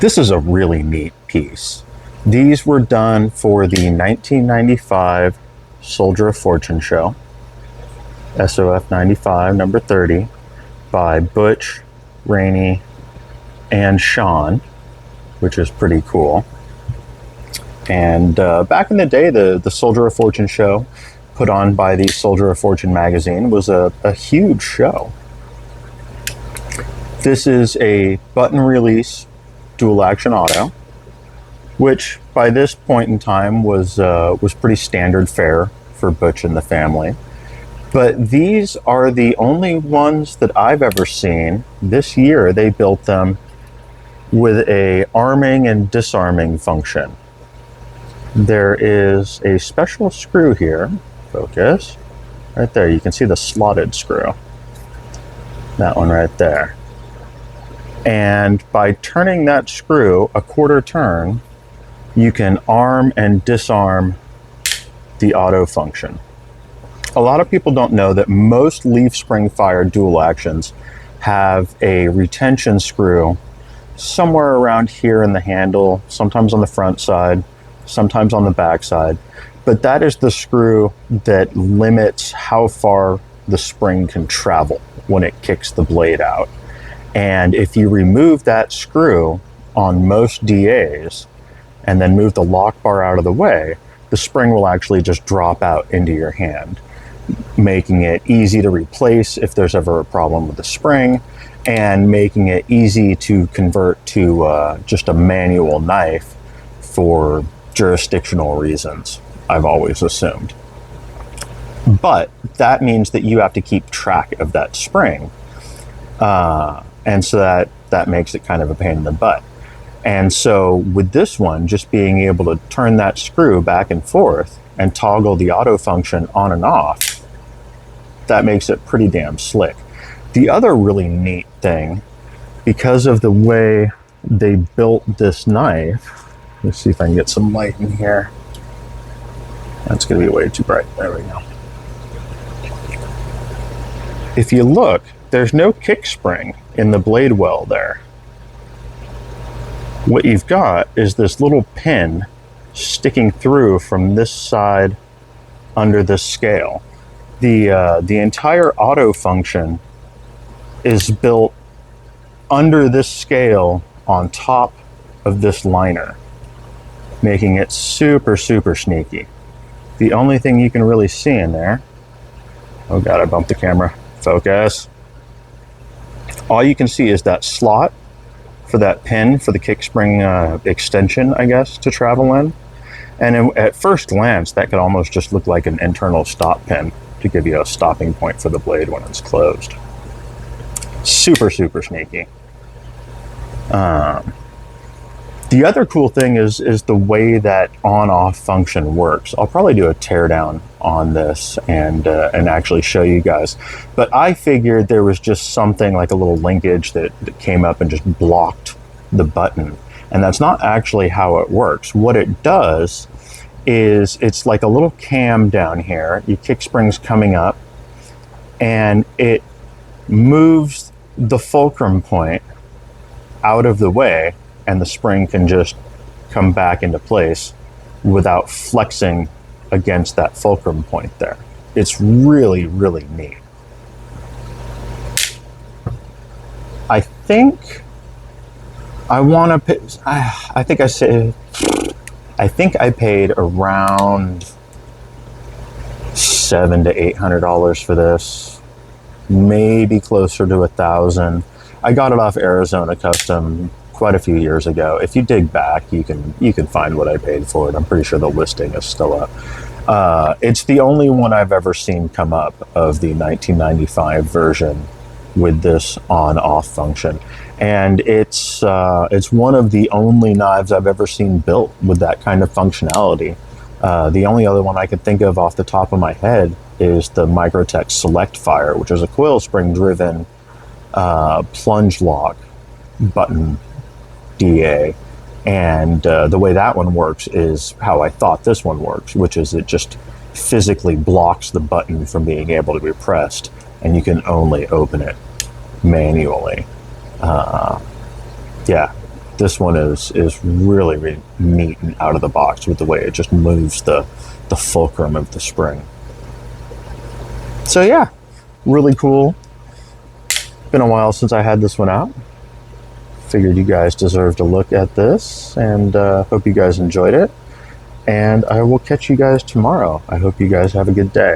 This is a really neat piece. These were done for the 1995 Soldier of Fortune show, S.O.F 95, number 30, by Butch, Rainey, and Sean, which is pretty cool. And back in the day, the Soldier of Fortune show, put on by the Soldier of Fortune magazine, was a huge show. This is a button release dual action auto, which by this point in time was pretty standard fare for Butch and the family. But these are the only ones that I've ever seen. This year they built them with a arming and disarming function. There is a special screw here, focus, right there. You can see the slotted screw, that one right there. And by turning that screw a quarter turn, you can arm and disarm the auto function. A lot of people don't know that most leaf spring fired dual actions have a retention screw somewhere around here in the handle, sometimes on the front side, sometimes on the back side. But that is the screw that limits how far the spring can travel when it kicks the blade out. And if you remove that screw on most DAs and then move the lock bar out of the way, the spring will actually just drop out into your hand, making it easy to replace if there's ever a problem with the spring, and making it easy to convert to just a manual knife for jurisdictional reasons, I've always assumed. But that means that you have to keep track of that spring. And so that makes it kind of a pain in the butt. And so with this one, just being able to turn that screw back and forth and toggle the auto function on and off, that makes it pretty damn slick. The other really neat thing, because of the way they built this knife, let's see if I can get some light in here. That's going to be way too bright. There we go. If you look, there's no kick spring in the blade well there. What you've got is this little pin sticking through from this side under this scale. The entire auto function is built under this scale on top of this liner, making it super, super sneaky. The only thing you can really see in there, oh God, I bumped the camera, focus. All you can see is that slot for that pin for the kick spring extension, I guess, to travel in. And at first glance, that could almost just look like an internal stop pin to give you a stopping point for the blade when it's closed. Super, super sneaky. The other cool thing is the way that on-off function works. I'll probably do a teardown on this and actually show you guys. But I figured there was just something like a little linkage that came up and just blocked the button. And that's not actually how it works. What it does is it's like a little cam down here. Your kick spring's coming up and it moves the fulcrum point out of the way, and the spring can just come back into place without flexing against that fulcrum point there. It's really, really neat. I think I want to pay, I think I paid around $700 to $800 for this, maybe closer to $1,000. I got it off Arizona Custom quite a few years ago. If you dig back, you can find what I paid for it. I'm pretty sure the listing is still up. It's the only one I've ever seen come up of the 1995 version with this on-off function, and it's one of the only knives I've ever seen built with that kind of functionality. The only other one I could think of off the top of my head is the Microtech Select Fire, which is a coil spring driven plunge lock button DA, and the way that one works is how I thought this one works, which is it just physically blocks the button from being able to be pressed, and you can only open it manually. Yeah, This one is really, really neat and out of the box with the way it just moves the fulcrum of the spring. So yeah, really cool. Been a while since I had this one out. Figured you guys deserved a look at this, and hope you guys enjoyed it. And I will catch you guys tomorrow. I hope you guys have a good day.